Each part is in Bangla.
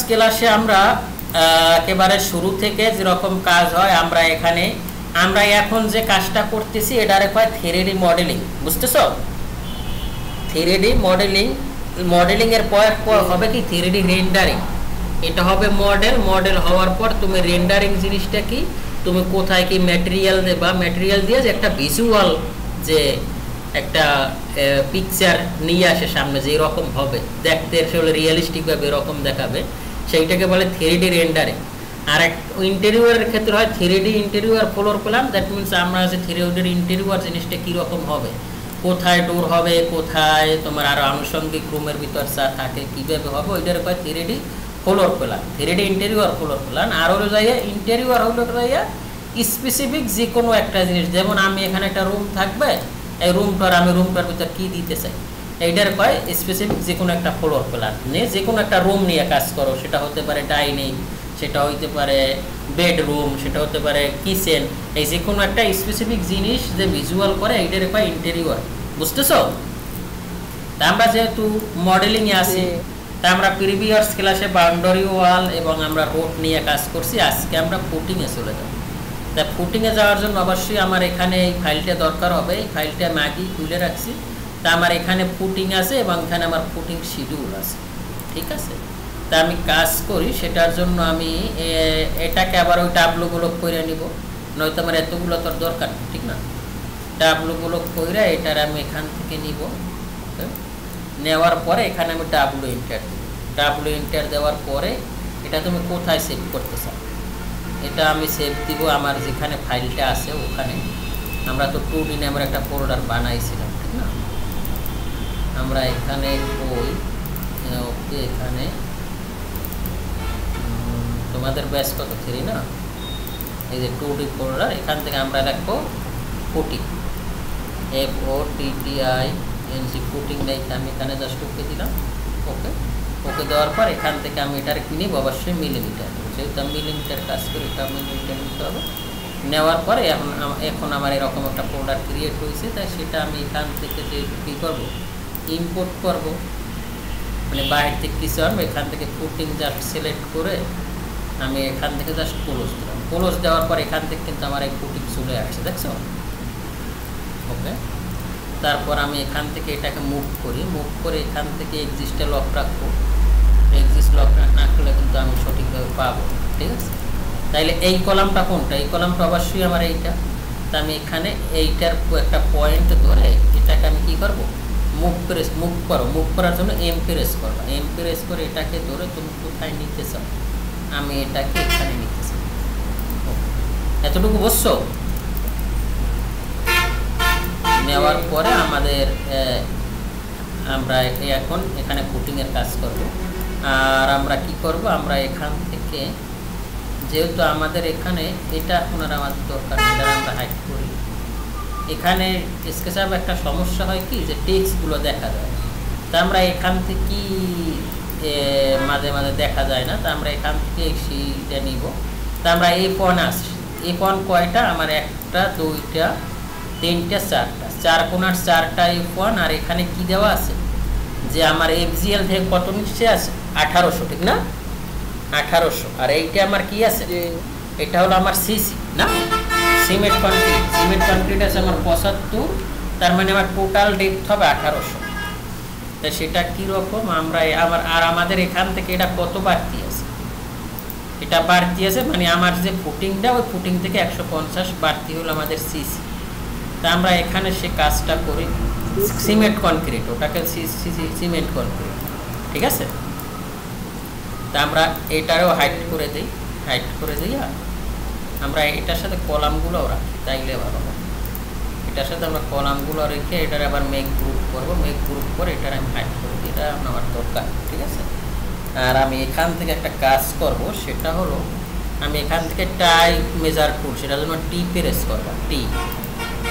ক্লাসে আমরা একেবারে শুরু থেকে যেরকম কাজ হয় আমরা এখন যে কাজটা করতেছি এটারে কয় 3D মডেলিং, বুঝতেছো? 3D মডেলিং এর পর হবে কি 3D রেন্ডারিং। এটা হবে মডেল হওয়ার পর তুমি রেন্ডারিং জিনিসটা কি, তুমি কোথায় কি ম্যাটেরিয়াল দেবা, ম্যাটেরিয়াল দিয়ে যে একটা ভিজুয়াল যে একটা পিকচার নিয়ে আসে সামনে যে এরকম হবে দেখতে, আসলে রিয়েলিস্টিক ভাবে এরকম দেখাবে, সেইটাকে বলে 3D রেন্ডারিং। আর এক ইন্টেরিয়রের ক্ষেত্রে হয় 3D interior floor plan. That means আমরা যে 3D ইন্টেরিয়র জিনিসটা কীরকম হবে, কোথায় ডোর হবে, কোথায় তোমার আরও আনুষঙ্গিক রুমের ভিতর যা থাকে কীভাবে হবে, ওইটার কয় 3D floor plan, 3D interior floor plan. আর হলো যাইয়া ইন্টেরিয়র হলো যাইয়া স্পেসিফিক যে কোনো একটা জিনিস, যেমন আমি এখানে একটা রুম থাকবে, এই রুমটার ভিতর কী দিতে চাই, এইটার কয় স্পেসিফিক যে কোনো একটা ফ্লোর প্ল্যান নিয়ে যে কোনো একটা রুম নিয়ে কাজ করো। সেটা হতে পারে ডাইনিং, সেটা হইতে পারে বেডরুম, সেটা হতে পারে কিচেন, এই যে কোনো একটা স্পেসিফিক জিনিস যে ভিজুয়াল করে এইটার কয় ইন্টেরিয়র, বুঝতেছো? তা আমরা যেহেতু মডেলিংয়ে আছি, তা আমরা প্রিভিয়াস ক্লাসে বাউন্ডারি ওয়াল এবং আমরা রোড নিয়ে কাজ করছি। আজকে আমরা ফুটিংয়ে চলে যাব। তা ফুটিংয়ে যাওয়ার জন্য অবশ্যই আমার এখানে এই ফাইলটা দরকার হবে। এই ফাইলটা আমি আগেই খুলে রাখছি। তা আমার এখানে ফুটিং আছে এবং এখানে আমার ফুটিং শিডিউল আছে, ঠিক আছে? তা আমি কাজ করি, সেটার জন্য আমি এটাকে আবার ওই টাবলুগুলো করে নিব, নয়তো আমার এতগুলো তোর দরকার, ঠিক না? টাবলুগুলো করে এটার আমি এখান থেকে নিব, নেওয়ার পরে এখানে আমি ডাব্লু এন্টার দেওয়ার পরে এটা তুমি কোথায় সেভ করতে চাও, এটা আমি সেভ দিব আমার যেখানে ফাইলটা আছে ওখানে। আমরা তো 2D নামের একটা ফোল্ডার বানাইছিলাম, ঠিক না? আমরা এখানে ওকে এখানে তোমাদের ব্যাস কত 3 না, এই যে 2D ফোল্ডার, এখান থেকে আমরা লিখবো ফুটিং, FOTTING ফুটিং নেই, আমি এখানে জাস্ট ওকে দিলাম। ওকে দেওয়ার পর এখান থেকে আমি এটার কিনি অবশ্যই মিলিমিটার, যেহেতু আমি মিলিমিটার কাজ করি এটা মিলিমিটার নিতে হবে। নেওয়ার পরে এখন আমার এরকম একটা ফোল্ডার ক্রিয়েট হয়েছে, তাই সেটা আমি এখান থেকে যে কী করবো, ইম্পোর্ট করব, মানে বাইরে থেকে কিছু আনবো, এখান থেকে ফুটিং জাস্ট সিলেক্ট করে আমি এখান থেকে জাস্ট ক্লোজ দিলাম। ক্লোজ দেওয়ার পর এখান থেকে কিন্তু আমার এই ফুটিং চলে আসছে, দেখছো? ওকে, তারপর আমি এখান থেকে এটাকে মুভ করে এখান থেকে এক্সিস্টে লক রাখবো। এক্সিস্ট লক না করলে কিন্তু আমি সঠিকভাবে পাবো, ঠিক আছে? তাইলে এই কলামটা কোনটা, এই কলামটা অবশ্যই আমার এইটা। তা আমি এখানে এইটার একটা পয়েন্ট ধরে এটাকে আমি কী করবো, মুভ করার জন্য এম প্রেস করবো। এম প্রেস করে এটাকে ধরে তুমি কোথায় নিতে চাও, আমি এটাকে এখানে নিতে চাই। এতটুকু বুঝছো? নেওয়ার পরে আমরা এখন এখানে ফুটিংয়ের কাজ করব। আর আমরা কি করব, আমরা এখান থেকে যেহেতু আমাদের এখানে এটা এখন আর আমাদের দরকার, এটা আমরা হাইড করি। এখানে স্কেচআপ একটা সমস্যা হয় কি, যে টেক্সটগুলো দেখা যায়, তা আমরা এখান থেকে মাঝে মাঝে দেখা যায় না, তা আমরা এখান থেকে সেইটা নিব। তা আমরা F1 আসছি, F1 কয়টা, আমার 1টা 2টা 3টা 4টা, 4 কোণার 4টা F1। আর এখানে কি দেওয়া আছে, যে আমার FGL থেকে কত নিচে আছে 1800, ঠিক না? 1800। আর এইটা আমার কি আছে, এটা হলো আমার সিসি না, সিমেন্ট কনক্রিট আছে আমার 75, তার মানে আমার টোটাল ডেপথ হবে 1800। তা সেটা কীরকম, আমাদের এখান থেকে এটা কত বাড়তি আছে, এটা বাড়তি আছে মানে আমার যে ফুটিংটা, ওই ফুটিং থেকে 150 বাড়তি হলো আমাদের সিসি। তা আমরা এখানে সে কাজটা করি, সিমেন্ট কনক্রিট, ওটাকে সিমেন্ট কনক্রিট, ঠিক আছে? তা আমরা এটারও হাইট করে দিই, আমরা এটার সাথে কলামগুলোও রাখি, তাইলে ভালো হবে। এটার সাথে আমরা কলামগুলো রেখে এটার আবার মেক গ্রুপ করে এটার আমি হাইট করে দিই, এটা আমার দরকার, ঠিক আছে? আর আমি এখান থেকে একটা কাজ করব, সেটা হলো আমি এখান থেকে টাই মেজার টুল, সেটার জন্য টি প্রেস করবা,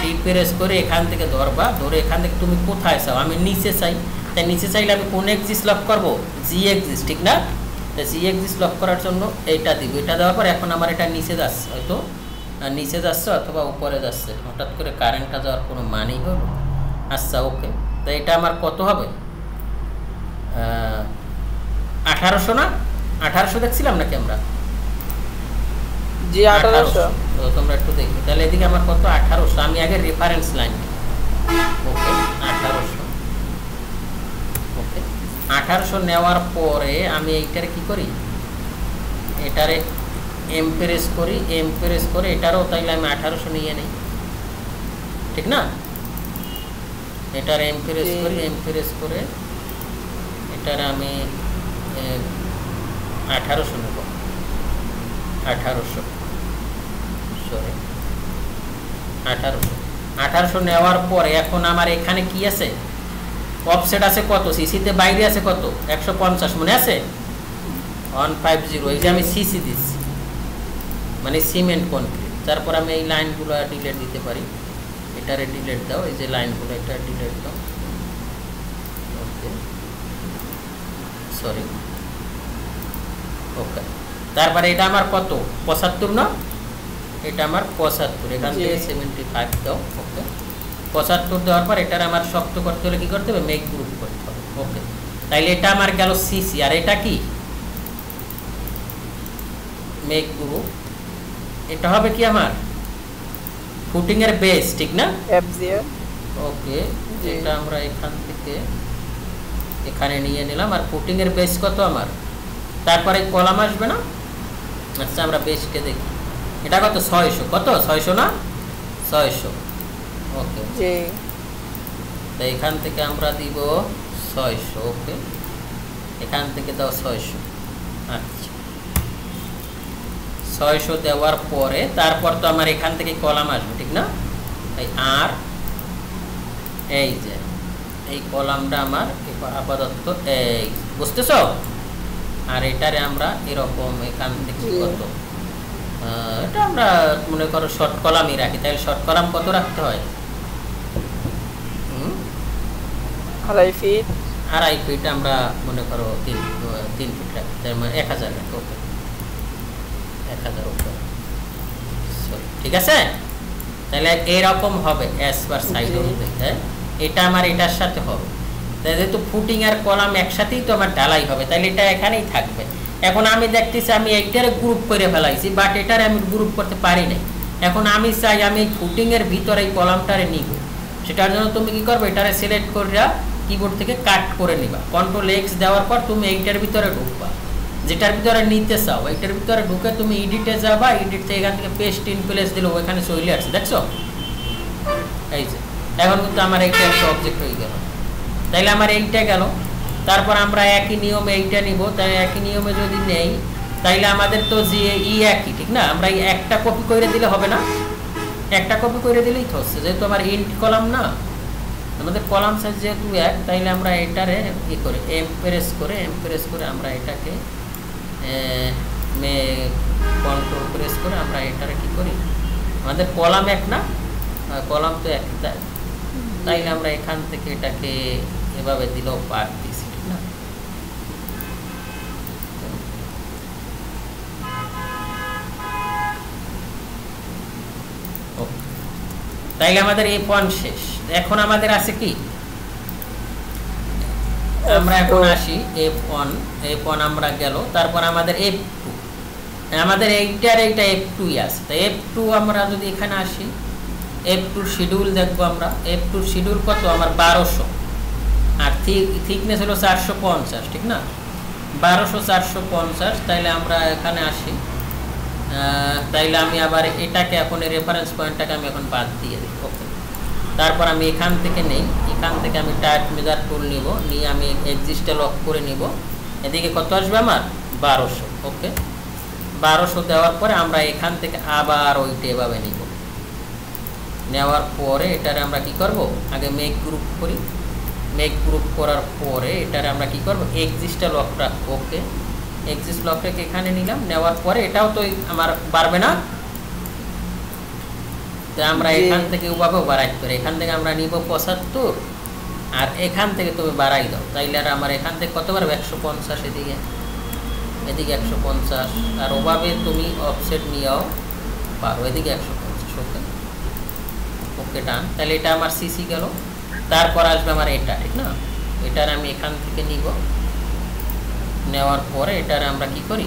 টি প্রেস করে এখান থেকে ধরে এখান থেকে তুমি কোথায় চাও, আমি নিচে চাই, তাই নিচে চাইলে আমি কোন এক্সিস লক করবো, জি এক্সিস, ঠিক না? তাই জি এক্সিস লক করার জন্য এইটা দিব। এটা দেওয়ার পর এখন আমার এটা নিচে যাচ্ছে, হয়তো নিচে যাচ্ছে অথবা উপরে যাচ্ছে, হঠাৎ করে কারেন্টটা যাওয়ার কোনো মানেই হলো। আচ্ছা, ওকে, তাই এটা আমার কত হবে, 1800 না? 1800 দেখছিলাম নাকি আমরা? জি 1800। তো তোমরা একটু দেখো তাহলে এদিকে আমার কত 1800। আমি আগে রেফারেন্স লাইন ওকে 1800 ওকে 1800 নেওয়ার পরে আমি এইটারে কি করি, এটারে এমপ্রেস করি, এমপ্রেস করে এটারও তাইলে আমি 1800 নিয়ে নেই, ঠিক না? এটার এমপ্রেস করি, এমপ্রেস করে এটার আমি 1800 নেব, 1800 সরি 1800 নেওয়ার পরে এখন আমার এখানে কি আছে, অফসেট আছে কত, সিসিতে বাইরে আছে কত 150, মনে আছে 150, এই যে আমি সিসি দিচ্ছি মানে সিমেন্ট কনক্রিট। তারপর আমি এই লাইনগুলো ডিলিট দিতে পারি, এটারে ডিলিট দাও, এই যে লাইনগুলো এটা ডিলিট দাও ওকে সরি ওকে। তারপরে এটা আমার কত 75 না, এটা আমার 75, এখান থেকে 75 দাও ওকে। 75 দেওয়ার পর এটার আমার শক্ত করতে হলে কি করতে হবে, মেক গ্রুপ করতে হবে ওকে। তাইলে এটা আমার গেল সিসি, আর এটা কি মেক গ্রুপ, এটা হবে কি আমার ফুটিং এর বেস, ঠিক না এফজিএল ওকে। এটা আমরা এখান থেকে এখানে নিয়ে নিলাম, আর ফুটিং এর বেস কত আমার, তারপরে কলাম আসবে না। আচ্ছা আমরা বেসকে দেখি, এটা কত 600, কত 600 না 600 ওকে জি। তো এখান থেকে আমরা দিব 600 ওকে, এখান থেকে দাও 600। আচ্ছা 600 দেওয়ার পরে তারপর তো আমার এখান থেকে কলাম আসবে, ঠিক না? এই আর এই যে এই কলামটা আমার আপাতত এই, বুঝতেছো? আর এটারে আমরা এরকম এখান থেকে কত, এটা আমরা মনে করো শর্ট কলামই রাখি, তাহলে শর্ট কলাম কত রাখতে হয়, 2.5 ফিট, 2.5 ফিট আমরা মনে করো 3 ফিট রাখি, তার মানে 1000 রাখি ওকে, 1000 ওকে ঠিক আছে। তাহলে এরকম হবে এস পার সাইড অনুযায়ী, এটা আমার এটার সাথে হবে, যেহেতু ফুটিং আর কলাম একসাথেই তো আমার ঢালাই হবে, তাহলে এটা এখানেই থাকবে। এখন আমি দেখতেছি আমি এইটারে গ্রুপ করে ফেলাইছি, বাট এটারে আমি গ্রুপ করতে পারি নাই। এখন আমি চাই আমি ফুটিং এর ভিতরে এই কলামটারে নিব, সেটার জন্য তুমি কি করবে, এটারে সিলেক্ট করিয়া কিবোর্ড থেকে কাট করে নিবা, কন্ট্রোল এক্স দেওয়ার পর তুমি এইটার ভিতরে ঢুকবা, যেটার ভিতরে নিতে চাও এইটার ভিতরে ঢুকে তুমি এডিটে যাবা, এডিট থেকে এখান থেকে পেস্ট ইন প্লেস দিলে ওখানে চলে আসছে, দেখছো এই যে এখন কিন্তু আমার এইটা একটা অবজেক্ট হয়ে গেল, তাইলে আমার এইটা গেল। তারপর আমরা একই নিয়মে এইটা নিব, তাই একই নিয়মে যদি নেই তাইলে আমাদের তো যে একই, ঠিক না? আমরা একটা কপি করে দিলে হবে না, একটা কপি করে দিলেই তো হচ্ছে, যেহেতু আমার ইন্ট কলাম না, আমাদের কলাম সাইজ যেহেতু এক, তাইলে আমরা এটারে ই করে এমপ্রেস করে আমরা এটাকে কন্ট্রোল প্রেস করে আমরা এটারে কি করি, আমাদের কলাম এক না, কলাম তো এক, তাইলে আমরা এখান থেকে এটাকে এভাবে দিলেও পারতেছি, ঠিক না? তাইলে আমাদের এই পয়েন্ট শেষ। এখন আমাদের আছে কি, আমরা এখন আসি F1 আমরা গেল, তারপর আমাদের F2, আমাদের এইটার এইটা F2 আছে, তাই F2 আমরা যদি এখানে আসি, F2 শিডিউল দেখবো আমরা, F2 শিডিউল কত আমার 1200, আর থিকনেস হলো 450, ঠিক না? 1200 450, তাইলে আমরা এখানে আসি, তাইলে আমি আবার এটাকে এখন রেফারেন্স পয়েন্টটাকে আমি এখন বাদ দিয়ে দিই ওকে। তারপর আমি এখান থেকে নেই, এখান থেকে আমি টাইপ মেজার টুল নিব, নিয়ে আমি এক্সিস্টে লক করে নিব, এদিকে কত আসবে আমার 1200 ওকে। 1200 দেওয়ার পরে আমরা এখান থেকে আবার ওইটা এভাবে নিব, নেওয়ার পরে এটারে আমরা কি করব, আগে মেক গ্রুপ করি, মেক গ্রুপ করার পরে এটারে আমরা কি করব, এক্সিস্টে লক রাখবো ওকে। এক্সিস্ট লকটাকে এখানে নিলাম, নেওয়ার পরে এটাও তো আমার বাড়বে না, তো আমরা এখান থেকে ওভাবেও বাড়াইতে পারি, এখান থেকে আমরা নিব 75, আর এখান থেকে তুমি বাড়াই দাও, তাইলে আর আমার এখান থেকে কত বাড়বে 150, এদিকে 150, আর ওভাবে তুমি অফসেট নিয়েও পারো, এদিকে 150 ওকে ওকে ডান। তাহলে এটা আমার সিসি গেল, তারপর আসবে আমার এটা, ঠিক না? এটার আমি এখান থেকে নিব, নেওয়ার পরে এটারে আমরা কি করি,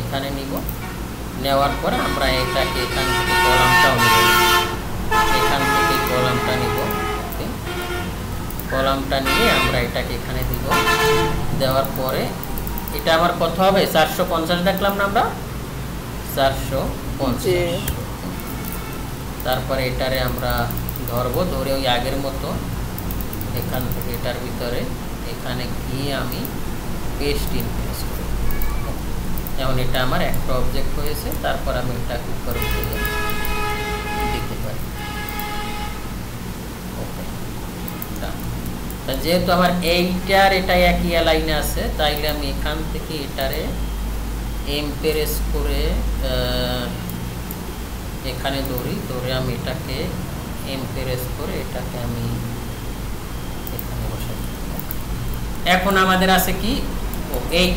এখানে নিব, নেওয়ার পরে আমরা এটাকে এখান থেকে কলামটাও নিব, এখান থেকে কলামটা নিব, কলামটা নিয়ে আমরা এটাকে এখানে দিব, দেওয়ার পরে এটা আবার কত হবে 450 দেখলাম না আমরা 450। তারপরে এটারে আমরা ধরবো, ধরে ওই আগের মতো এখান থেকে এটার ভিতরে এখানে গিয়ে আমি পেস্ট ইনক্রিজ করি। যেমন এটা আমার একটা অবজেক্ট হয়েছে, তারপর আমি এটা উপরে দিতে পারি। যেহেতু আমার এইটার এটা একই লাইনে আছে, তাইলে আমি এখান থেকে এটারে এমপ্রেস করে এখানে ধরে আমি এটাকে এমপ্রেস করে এটাকে আমি এখানে বসাই। এখন আমাদের আছে কি, ও এই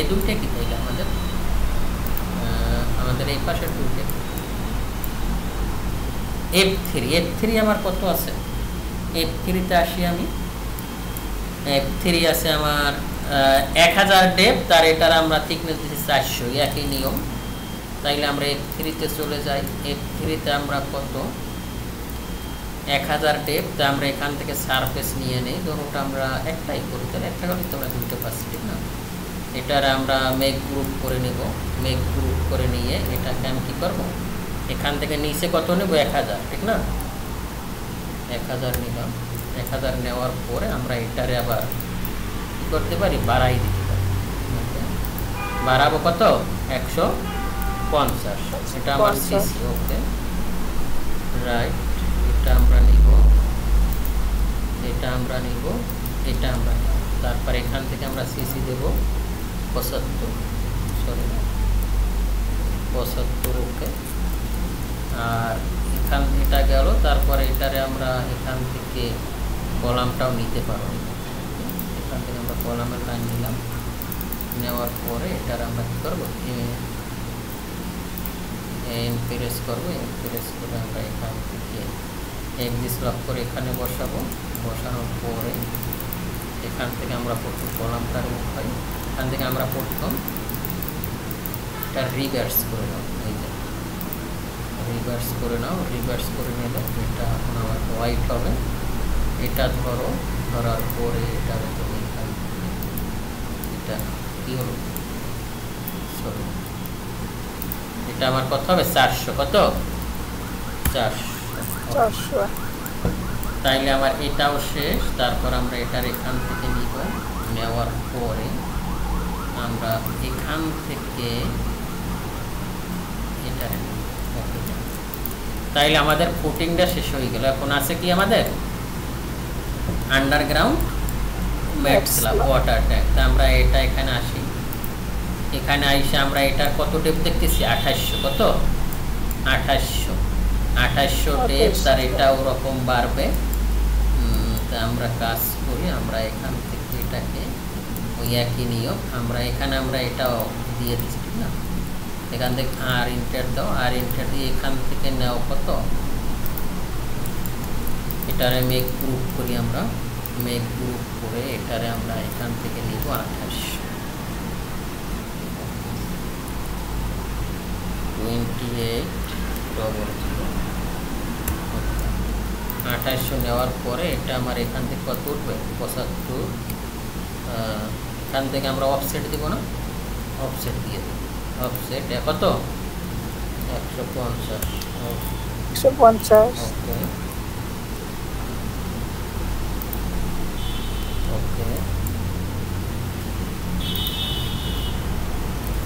দুইটা কি তাইলে আমাদের এই পাশের দুইটা F3 আমার কত আছে, F3 তে আসি আমি, F3 আছে আমার 1000 ডেপথ, আর এটার আমরা থিকনেস দিচ্ছি 400, একই নিয়ম। তাইলে আমরা F3 তে চলে যাই, F3 তে আমরা কত 1000 ডেপথ, আমরা এখান থেকে সারফেস নিয়ে নেই, ধরুন আমরা একটাই করি, তাহলে একটা করি তোমরা দুটো পাচ্ছি, ঠিক না। এটার আমরা মেক গ্রুপ করে নিব, মেক গ্রুপ করে নিয়ে এটাকে আমি কি করব, এখান থেকে নিচে কত নেব 1000, ঠিক না, 1000 নিলাম। 1000 নেওয়ার পরে আমরা এটারে আবার কি করতে পারি, বাড়াই দিতে পারি, বাড়াবো কত 150, এটা আমার সিসি। ওকে রাইট, এটা আমরা নিব, এটা আমরা নিব, এটা আমরা নিব। তারপর এখান থেকে আমরা সিসি দেব 75, সরি 75। ওকে, আর এখান এটা গেল। তারপরে এটারে আমরা এখান থেকে কলামটাও নিতে পারবো, এখান থেকে আমরা কলামের লাইন নিলাম, নেওয়ার পরে এটার আমরা কী করবো, এমপ্রেস করবো, এমপ্রেস করে আমরা এখান থেকে এক্সিস লক করে এখানে বসাবো, বসানোর পরে এখান থেকে আমরা প্রথম কলামটার উঠাই, এখান থেকে আমরা প্রথম এটা রিভার্স করে নাও, এই যে রিভার্স করে নাও, রিভার্স করে নিলে এটা এখন আমার হোয়াইট হবে। এটা ধরো, ধরার পরে এটা তুমি এখান থেকে এটা কি হলো, সরি এটা আমার কত হবে 400, কত 400। তাইলে আমার এটাও শেষ। তারপর আমরা এটার এখান থেকে নিব, নেওয়ার পরে আমরা এখান থেকে এটা, তাইলে আমাদের ফুটিংটা শেষ হয়ে গেল। এখন আছে কি আমাদের underground mat slab water tank. তা আমরা এটা এখানে আসি, এখানে আইসে আমরা এটার কত ডেপ দেখতেছি 2800, কত 2800 ডেপ, আর এটা ওরকম বাড়বে। তা আমরা কাজ করি, আমরা এখান থেকে এটাকে ওই একই নিয়ম আমরা এখানে আমরা এটাও দিয়ে দিচ্ছি, ঠিক না। এখান থেকে আর ইন্টার দাও, আর ইন্টার দিয়ে এখান থেকে নেও কত, এটারে মেক গ্রুপ করি, আমরা মেক গ্রুপ করে এটারে আমরা এখান থেকে নিব 2800, 2800 নেওয়ার পরে এটা আমার এখান থেকে কত উঠবে 75। এখান থেকে আমরা অফসেট দিব না, অফসেট দিয়ে দেব, অফসেট কত 150। ওকে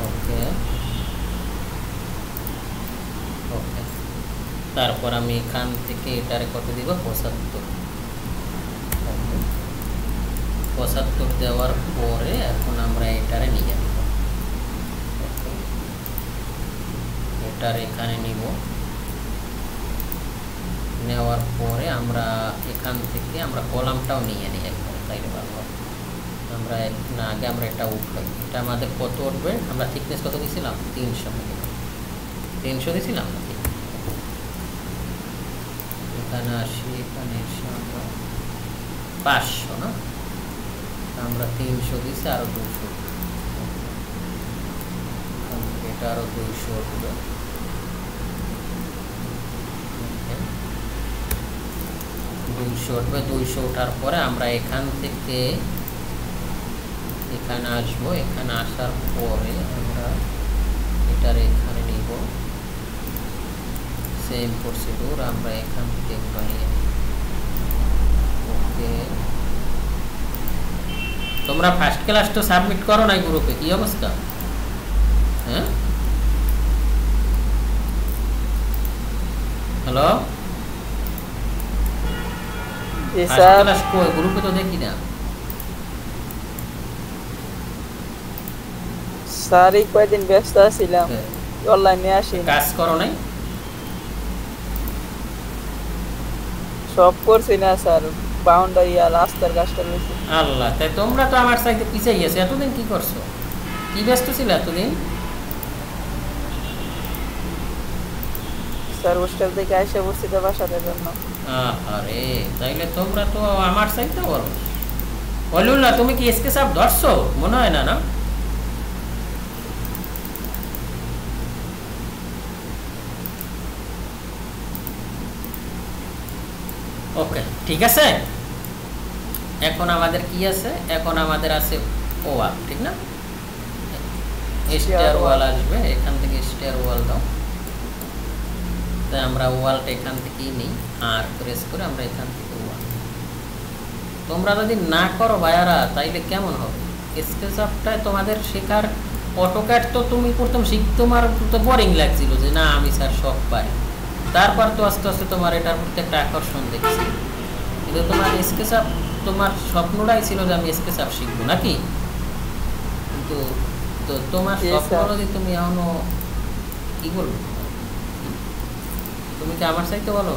ওকে ওকে। তারপর আমি এখান থেকে এটারে কত দিব 75 দেওয়ার পরে এখন আমরা এটারে নিয়ে নেব, এটার এখানে নিব, নেওয়ার পরে আমরা এখান থেকে আমরা কলামটাও নিয়ে নিই একবারে, তাইলে ভালো হবে। আমরা না আগে আমরা এটা উঠাই, এটা আমাদের কত উঠবে, আমরা থিকনেস কত দিয়েছিলাম 300 দিয়েছিলাম, এখানে আসি, এখানে এসে আমরা 500 না, আমরা 300 দিয়েছি, আরো 200 এটা আরো 200 উঠবে। Okay, 200 উঠবে। 200 ওঠার পরে আমরা এখান থেকে এখানে আসবো। এখানে আসার পরে আমরা এটার এখানে নিব। সেম প্রসিডিউর আমরা এখান থেকে বানিয়ে। ওকে, তোমরা ফার্স্ট ক্লাস তো সাবমিট করো নাই গ্রুপে, কি অবস্থা? হ্যাঁ, হ্যালো, জি ফার্স্ট স্যার। ক্লাস কই? গ্রুপে তো দেখি না। স্যার এই কয়েকদিন ব্যস্ত ছিলাম, অনলাইনে আসি কাজ করো নাই? সব করছি না স্যার, বাউন্ডারি আর রাস্তার কাজটা রয়েছে। আল্লাহ, তাই তোমরা তো আমার চাইতে পিছিয়ে গেছো। এতদিন কি করছো? কি ব্যস্ত ছিল এতদিন? স্যার হোস্টেল থেকে আইসা বসছি তো বাসাতে জন্য। আরে তাইলে তোমরা তো আমার চাইতে বলো। বলুল্লাহ, তুমি কি এসকে সাহেব ধরছো? মনে হয় না, না? ওকে, ঠিক আছে। এখন আমাদের কি আছে? এখন আমাদের আছে ওয়াল, ঠিক না? স্টেয়ার ওয়াল আসবে, এখান থেকে স্টেয়ার ওয়াল দাও। তাই আমরা ওয়ালটা এখান থেকেই নিই, আর প্রেস করে আমরা এখান থেকে ওয়াল। তোমরা যদি না করো ভাইয়ারা, তাইলে কেমন হবে? স্কেচআপটায় তোমাদের শেখার অটোক্যাড তো তুমি প্রথম তোমার তো বোরিং লাগছিল যে না আমি স্যার সব পারি। তারপর তো আস্তে আস্তে তোমার এটার প্রতি একটা আকর্ষণ দেখছি। কিন্তু তোমার স্কেচআপ, তোমার স্বপ্নটাই ছিল যে আমি স্কেচআপ শিখবো নাকি? কিন্তু তো তোমার স্বপ্ন যদি তুমি এখনো কি বলবো, তুমি কি আমার চাইতে বলো?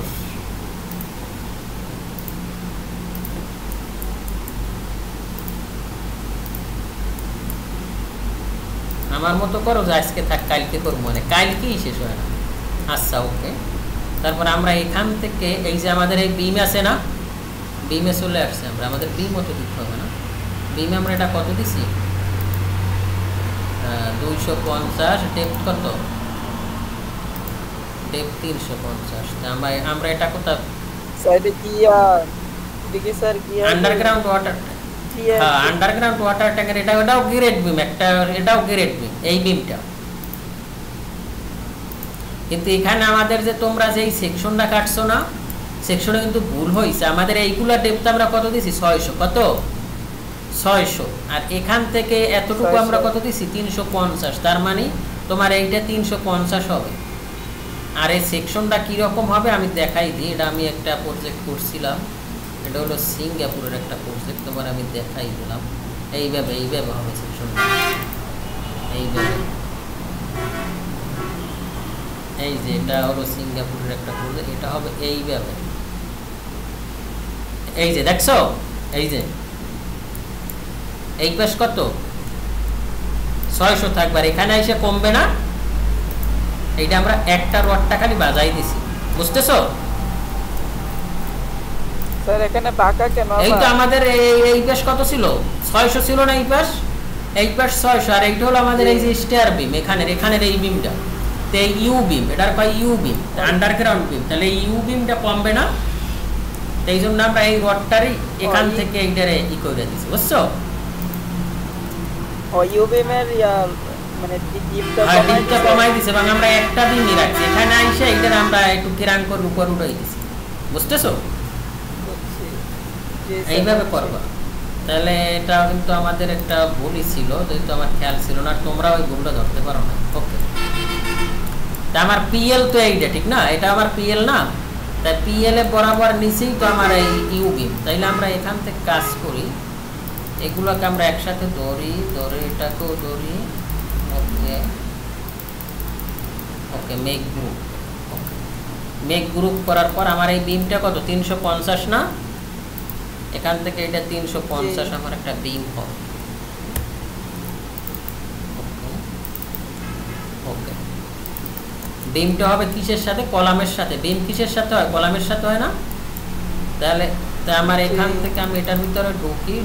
আমার মতো করো যে আজকে থাক কালকে করবো, মানে কালকেই শেষ হয় না। আচ্ছা, ওকে। তারপর আমরা এখান থেকে এই যে আমাদের এই বিম আছে না, বিমে চলে আসছে। আমরা আমাদের বিম অত দিতে হবে না। বিমে আমরা এটা কত দিছি? 250। ডেপথ কত? ডেপথ 350। আমরা এটা কোথাও সাইডে কি আর দেখি স্যার কি আর আন্ডারগ্রাউন্ড ওয়াটার, হ্যাঁ আন্ডারগ্রাউন্ড ওয়াটার ট্যাঙ্কের এটাও গ্রেড বিম একটা, এটাও গ্রেড বিম এই বিমটা। কিন্তু এখানে আমাদের যে তোমরা যে এই সেকশনটা কাটছো না, সেকশনে কিন্তু ভুল হয়েছে। আমাদের এইগুলা ডেপথ আমরা কত দিছি? 600। কত? 600। আর এখান থেকে এতটুকু আমরা কত দিছি? 350। তার মানে তোমার এইটা 350 হবে। আর এই সেকশনটা কীরকম হবে আমি দেখাই দিই। এটা আমি একটা প্রজেক্ট করছিলাম, এটা হলো সিঙ্গাপুরের একটা প্রজেক্ট, তোমার আমি দেখাই দিলাম। এইভাবে হবে সেকশনটা, এইভাবে। এই যে এটা হলো সিঙ্গাপুরের একটা প্রজেক্ট, এটা হবে এইভাবে। এই যে দেখছো, এই যে এই পাশ কত? 600 থাকবে। আর এখানে এসে কমবে না। এইটা আমরা একটা রডটা খালি বাজাই দিছি, বুঝতেছো? স্যার এখানে বাঁকা কেন? এই তো আমাদের এই পাশ কত ছিল? 600 ছিল না? এই পাশ 600। আর এইটা হলো আমাদের এই যে স্টেয়ার বিম, এখানের এই বিমটা, তো এই ইউ বিম, এটার কয় ইউ বিম, আন্ডারগ্রাউন্ড বিম। তাহলে এই ইউ বিমটা কমবে না। এই জন্য আমরা এই রডটারই এখান থেকে এইটারে ই করে দিছি, বুঝছো? ও ইউ বিমের মানে ডিপটা কমাই দিছে, এবং আমরা একটা বিমই রাখছি। এখানে আইসে এইটার আমরা একটু কিরান করে উপর উঠাই দিছি, বুঝতেছো? এইভাবে করবা। তাহলে এটা কিন্তু আমাদের একটা ভুলই ছিল, যেহেতু আমার খেয়াল ছিল না। তোমরা ওই ভুলটা ধরতে পারো না। ওকে, তা আমার পিএল তো এইটা, ঠিক না? এটা আমার পিএল না, তাই পিএল এ বরাবর নিচেই তো আমার এই ইউ বিম। তাইলে আমরা এখান থেকে কাজ করি, এগুলোকে আমরা একসাথে ধরে এটাকেও ধরি। ওকে ওকে, মেক গ্রুপ। ওকে, মেক গ্রুপ করার পর আমার এই বিমটা কত? 350 না? এখান থেকে এটা 350 আমার একটা বিম হবে। ওকে, বিমটা হবে কিসের সাথে? কলামের সাথে। বিম কিসের সাথে হয়? কলামের সাথে হয় না? তাহলে আমার এখান থেকে আমি এটার ভিতরে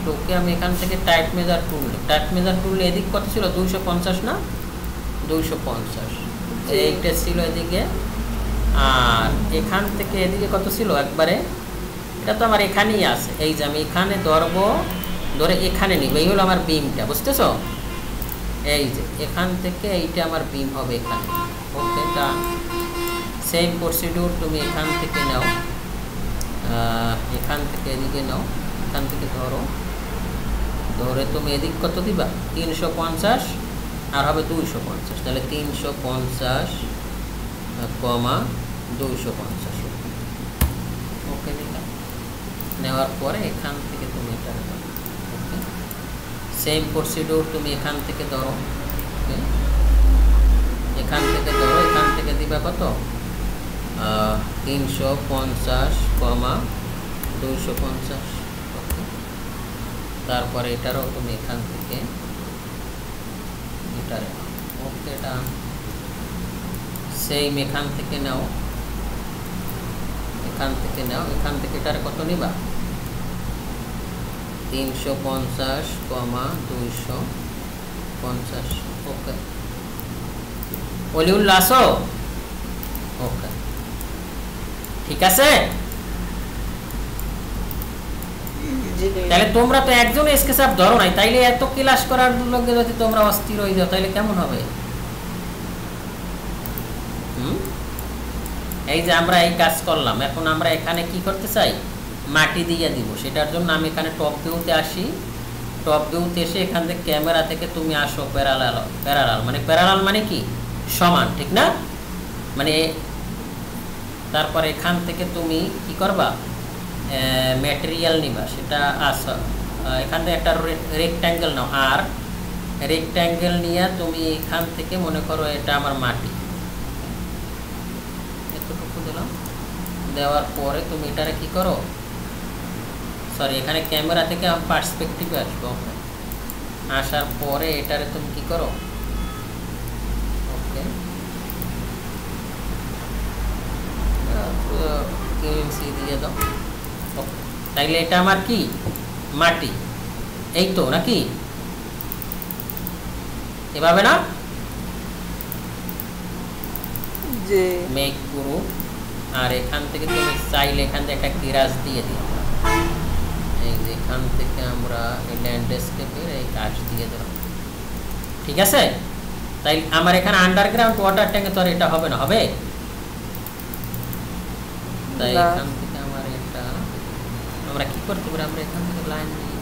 ঢুকি আমি এখান থেকে টাইপ মেজার টুল এদিক কত ছিল? 250 না? 250 এইটা ছিল এদিকে, আর এখান থেকে এদিকে কত ছিল একবারে, এটা তো আমার এখানেই আছে, এই যে আমি এখানে ধরবো, ধরে এখানে নিব, এই হলো আমার বিমটা, বুঝতেছো? এই যে এখান থেকে এইটা আমার বিম হবে এখানে। ওকে, তা সেম প্রসিডিউর তুমি এখান থেকে নাও, এখান থেকে এদিকে নাও, এখান থেকে ধরো, ধরে তুমি এদিক কত দিবা 350 আর হবে 250, তাহলে 350 কমা 250। ওকে, নিলাম, নেওয়ার পরে এখান থেকে তুমি এটা নেবে। ওকে, সেম প্রসিডিউর তুমি এখান থেকে ধরো, ওকে, এখান থেকে ধরো, এখান থেকে দিবা কত 350 কমা 250। ওকে, তারপরে এটারও তুমি এখান থেকে এটারে, ওকে, এটা সেম এখান থেকে নাও, এখান থেকে নাও, এখান থেকে এটার কত নিবা 350 কমা 250। ওকে, ওলিউল্লাহ আসো। ওকে, ঠিক আছে। তাহলে তোমরা তো একজন স্কেচ ধরো নাই, তাইলে এত ক্লাস করার লোকে যদি তোমরা অস্থির হয়ে যাও তাহলে কেমন হবে? এই যে আমরা এই কাজ করলাম, এখন আমরা এখানে কি করতে চাই, মাটি দিয়ে দিব। সেটার জন্য আমি এখানে টপ ভিউতে আসি, টপ ভিউতে এসে এখান থেকে ক্যামেরা থেকে তুমি আসো প্যারালাল, প্যারালাল মানে প্যারালাল মানে কি সমান, ঠিক না? মানে তারপরে এখান থেকে তুমি কি করবা, ম্যাটেরিয়াল নিবা, সেটা আসো এখান থেকে একটা রেক্ট্যাঙ্গেল নাও, আর রেক্ট্যাঙ্গেল নিয়ে তুমি এখান থেকে মনে করো এটা আমার মাটি, এতটুকু দিলাম, দেওয়ার পরে তুমি এটারে কি করো, সরি এখানে ক্যামেরা থেকে পার্সপেক্টিভে আসবো, আসার পরে এটারে তুমি কি করো, ওকে, কেএমসি দিয়ে দাও। ওকে, তাইলে এটা আমার কি মাটি, এই তো নাকি, এভাবে না, যে মেক করো, আর এখান থেকে তুমি চাইলে এখান থেকে একটা কিরাস দিয়ে দিও, এই যে এখান থেকে আমরা এই ল্যান্ডস্কেপের এই কাজ দিয়ে দিলাম, ঠিক আছে? তাই আমার এখানে আন্ডারগ্রাউন্ড ওয়াটার ট্যাঙ্কে তো আর এটা হবে না, হবে? তাই এখান থেকে আমার এটা আমরা কি করতে পারি, আমরা এখান থেকে লাইন নিয়ে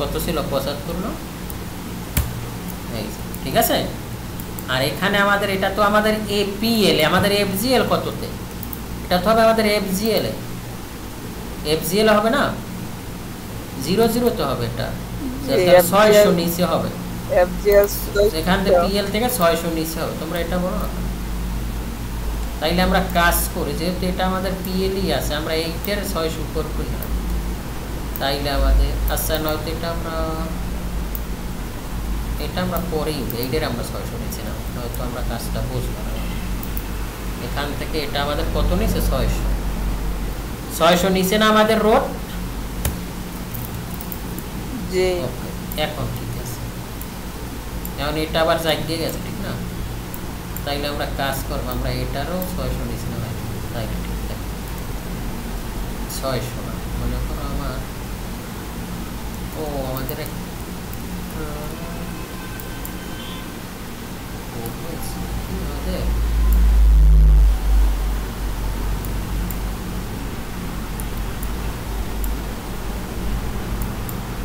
কত ছিল 75 না, এই ঠিক আছে। আর এখানে আমাদের এটা তো আমাদের এপিএল, আমাদের এফজিএল কততে, এটা তো হবে আমাদের এফজিএল, এফজিএল হবে না 00 তো হবে, এটা 600 নিচে হবে, এফজিএল এখান থেকে পিএল থেকে 600 নিচে হবে, তোমরা এটা বলো না। তাইলে আমরা কাজ করি, যেহেতু এটা আমাদের পিএলই আছে, আমরা 8 এর 600 উপর করি, তাইলে আমাদের আচ্ছা নয়তো এটা আমরা পরেই 8 এর আমরা 600 নিচে না, হয়তো আমরা কাজটা বুঝবো না। এখান থেকে এটা আমাদের কত নিচে 600 নিচে না আমাদের রোড, যে এখন ঠিক আছে, এখন এটা আবার জাগিয়ে গেছে, ঠিক না? তাইলে আমরা কাজ করবো, আমরা এটারও 600 নিচে না, তাইলে ঠিক আছে 600 না, মনে করো আমার আমাদের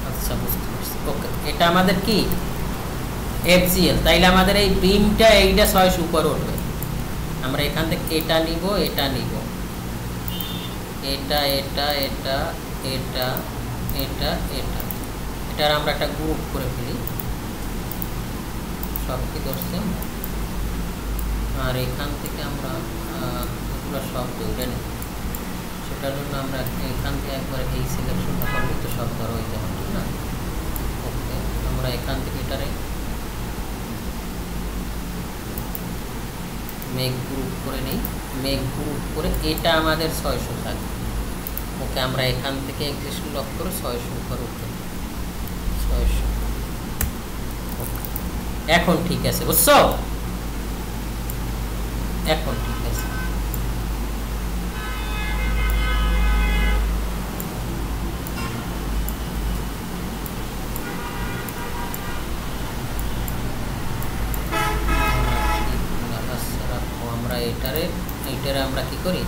আচ্ছা বুঝতে পারছি। ওকে, এটা আমাদের কি এফজিএল, তাইলে আমাদের এই বিমটা এইটা 600 উপরে উঠবে। আমরা এখান থেকে এটা নিব, এটা নিব, এটা এটা এটা এটা এটা এটা এটার আমরা একটা গ্রুপ করে ফেলি, সব কি ধরছে। আর এখান থেকে আমরা এগুলো সব দৌড়ে নিই, সেটার জন্য আমরা এখান থেকে একবার এই সিলেকশনটা করলে তো সব ধরো হয়ে যাবে, ঠিক না? ওকে, আমরা এখান থেকে এটারে মেক গ্রুপ করে নিই, মেক গ্রুপ করে এটা আমাদের 600 থাকবে। ওকে, আমরা এখান থেকে এক্সিস্ট লক করে 600 উপরে উঠে 600। এখন ঠিক আছে, বুঝছো? এখন ঠিক আছে। আমরা এইটারে আমরা কি করি,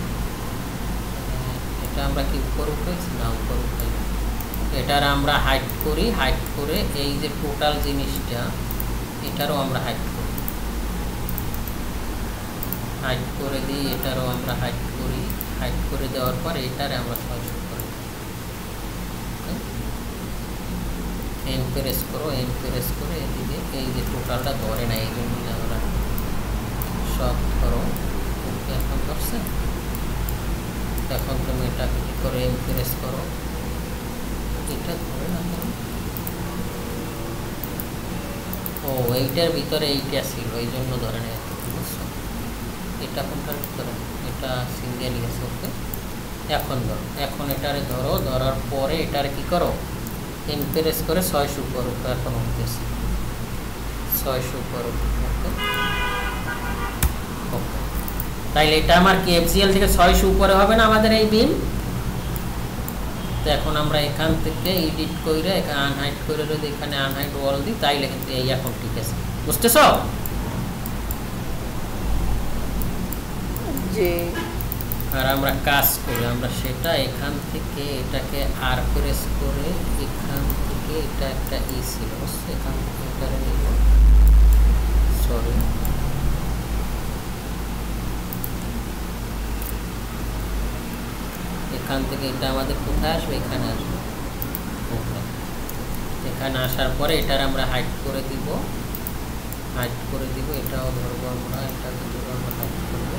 এটা আমরা কি উপর উঠেছি না উপর উঠাই, এটার আমরা হাইড করি, হাইড করে এই যে টোটাল জিনিসটা এটারও আমরা হাইড করি, হাইড করে দিই, এটারও আমরা হাইড করি, হাইড করে দেওয়ার পর এটারে আমরা 600 করি। এমপ্রেস করো, এমপ্রেস করে এদিকে এই যে টোটালটা ধরে না, এই জন্য আমরা সব করো। ওকে, এখন ধরছে। এখন তুমি এটাকে কি করে এমপ্রেস করো, এটা ধরে না কেন? ও, এইটার ভিতরে এইটা ছিল, এই জন্য ধরে নেই। বুঝছো? এটা কোনটার ভিতরে, এটা সিঙ্গেল গেছে। ওকে, এখন ধরো, এখন এটারে ধরো, ধরার পরে এটারে কি করো, এমপ্রেস করে 600 করো। এখন উঠতেছে 600 করো। ওকে, ওকে, তাইলে এটা আমার কি এফজিএল থেকে 600 উপরে হবে না আমাদের এই বিম? তো এখন আমরা এখান থেকে এডিট করে এখানে আনহাইড করে যদি এখানে আনহাইড ওয়াল দিই, তাইলে কিন্তু এই এখন ঠিক আছে। বুঝতেছো? জি। আর আমরা কাজ করি, আমরা সেটা এখান থেকে এটাকে আর প্রেস করে এখান থেকে এটা একটা ই ছিল, এখান থেকে এটা নিব, সরি, এখান থেকে এটা আমাদের কোথায় আসবে, এখানে আসবে। এখানে আসার পরে এটার আমরা হাইড করে দিব, হাইড করে দিব, এটাও ধরবো আমরা, এটাকে ধরবো আমরা, হাইড করবো।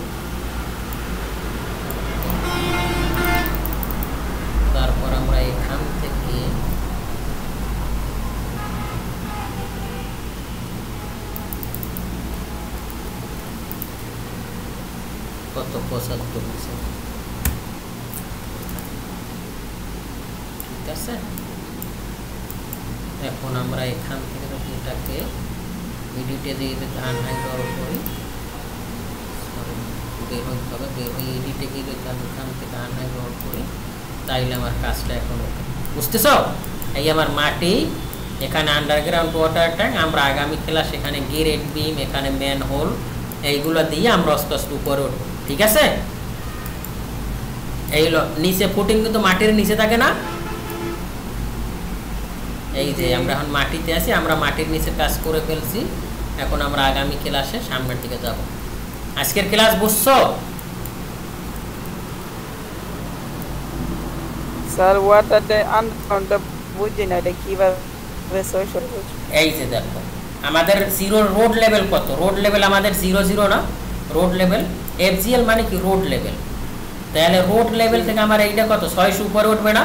তারপর আমরা এখান থেকে কত 75%, ঠিক আছে। এখন আমরা এখান থেকে যদি এটাকে এডিটে দিয়ে আনহাইড অল করি, বের হইতে হবে, বের হয়ে এডিটে গিয়ে যদি আমি এখান থেকে আনহাইড অল করি, তাইলে আমার কাজটা এখন ওকে। বুঝতেছ? এই আমার মাটি, এখানে আন্ডারগ্রাউন্ড ওয়াটার ট্যাঙ্ক, আমরা আগামী ক্লাস এখানে গেরেট বিম, এখানে ম্যান হোল, এইগুলো দিয়ে আমরা আস্তে আস্তে উপরে উঠব, ঠিক আছে। এইগুলো নিচে ফুটিং কিন্তু মাটির নিচে থাকে না, এই যে আমরা এখন মাটিতে আছি, আমরা মাটির নিচে কাজ করে ফেলছি। এখন আমরা আগামী ক্লাসে সামনের দিকে যাব। আজকের ক্লাস বুঝছো? স্যার ওয়াটারটা আন্ডারগ্রাউন্ডটা বুঝি না, এটা কিভাবে 600? এই যে দেখো আমাদের জিরো রোড লেভেল কত, রোড লেভেল আমাদের 0 না, রোড লেভেল এফজিএল মানে কি রোড লেভেল, তাহলে রোড লেভেল থেকে আমার এইটা কত 600 উপরে উঠবে না,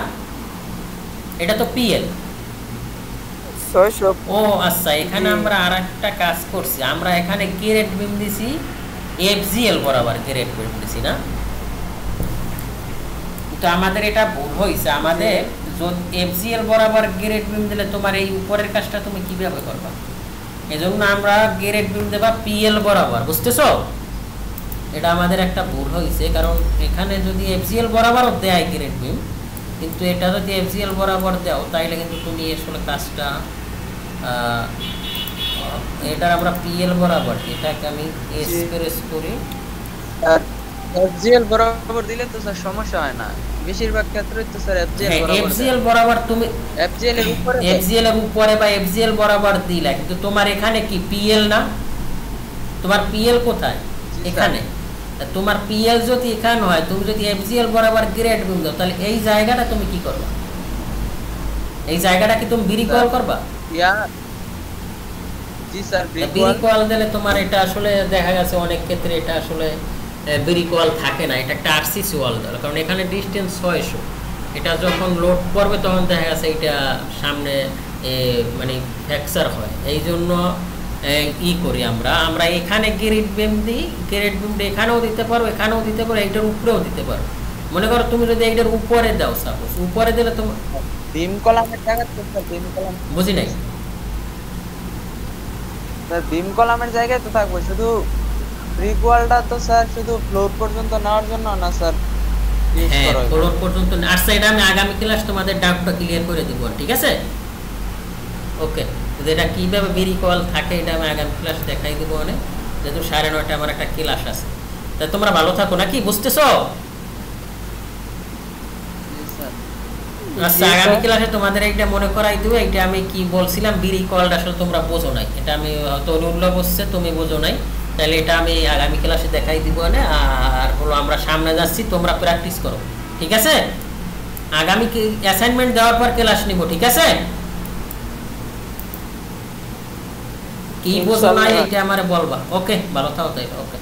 এটা তো পিএল 600। ও আচ্ছা, এখানে আমরা আরেকটা কাজ করছি, আমরা এখানে গ্রেড বিম দিছি এফজিএল বরাবর গ্রেড বিম দিছি না, তো আমাদের এটা ভুল হয়েছে। আমাদের যদি এফজিএল বরাবর গ্রেড বিম দিলে তোমার এই উপরের কাজটা তুমি কিভাবে করবা, এজন্য আমরা গ্রেড বিম দেবা পিএল বরাবর। বুঝতেছো? এটা আমাদের একটা ভুল হয়েছে, কারণ এখানে যদি এফজিএল বরাবর দেয় গ্রেড বিম, কিন্তু এটা যদি এফজিএল বরাবর দাও তাইলে কিন্তু তুমি আসলে কাজটা এটা আমরা পিএল বরাবর, এটাকে আমি এক্সপ্রেস করি, এফজিএল বরাবর দিলে তো স্যার সমস্যা হয় না, বেশিরভাগ ক্ষেত্রে তো স্যার এফজিএল হ্যাঁ, বরাবর এফজিএল বরাবর তুমি এফজিএল এর উপরে এফজিএল এর উপরে বা এফজিএল বরাবর দিলা, কিন্তু তোমার এখানে কি পিএল না? তোমার পিএল কোথায়? এখানে। তোমার পিএল যদি এখানে হয়, তুমি যদি এফজিএল বরাবর গ্রেড বিম দাও, তাহলে এই জায়গাটা তুমি কি করবা? এই জায়গাটা কি তুমি বিরিকল করবা? ইয়া জি স্যার, বিরিকল দিলে তোমার এটা আসলে দেখা গেছে অনেক ক্ষেত্রে এটা আসলে বিরিকল থাকে না, এটা একটা আরসিসি ওয়াল দেওয়া, কারণ এখানে ডিস্টেন্স 600। এটা যখন লোড করবে তখন দেখা গেছে এটা সামনে মানে ফ্র্যাকচার হয়। এই জন্য করি আমরা এখানে গ্রেড বিম দিই। গ্রেড বিমটা এখানেও দিতে পারো, এখানেও দিতে পারো, এইটার উপরেও দিতে পারো। মনে করো তুমি যদি এইটার উপরে দাও, সাপোজ উপরে দিলে তোমার বিম কলামের জায়গায় তো স্যার বিম কলাম বুঝি নাই স্যার, বিম কলামের জায়গায় তো থাকবে, শুধু ব্রিক ওয়ালটা তো স্যার শুধু ফ্লোর পর্যন্ত নেওয়ার জন্য না স্যার ইউজ হ্যাঁ, করা হয়। ফ্লোর পর্যন্ত। আচ্ছা, এটা আমি আগামী ক্লাস তোমাদের ডাউটটা ক্লিয়ার করে দিব, ঠিক আছে? ওকে, এটা কীভাবে বিরিকল থাকে এটা আমি আগামী ক্লাস দেখাই দেবো। অনেক যেহেতু 9:30 আমার একটা ক্লাস আছে, তা তোমরা ভালো থাকো নাকি, বুঝতেছো? জি স্যার। আচ্ছা, আগামী ক্লাসে তোমাদের এইটা মনে করাই দেবো। এইটা আমি কি বলছিলাম, বিরিকলটা আসলে তোমরা বোঝো নাই, এটা আমি হয়তো অনুল্লাহ বসছে, তুমি বোঝো নাই, তাহলে এটা আমি আগামী ক্লাসে দেখাই দিব। না আর হলো আমরা সামনে যাচ্ছি, তোমরা প্র্যাকটিস করো, ঠিক আছে? আগামী অ্যাসাইনমেন্ট দেওয়ার পর ক্লাস নিব, ঠিক আছে? কি বোঝো না এইটা আমারে বলবা। ওকে, ভালো থাকো তাই। ওকে।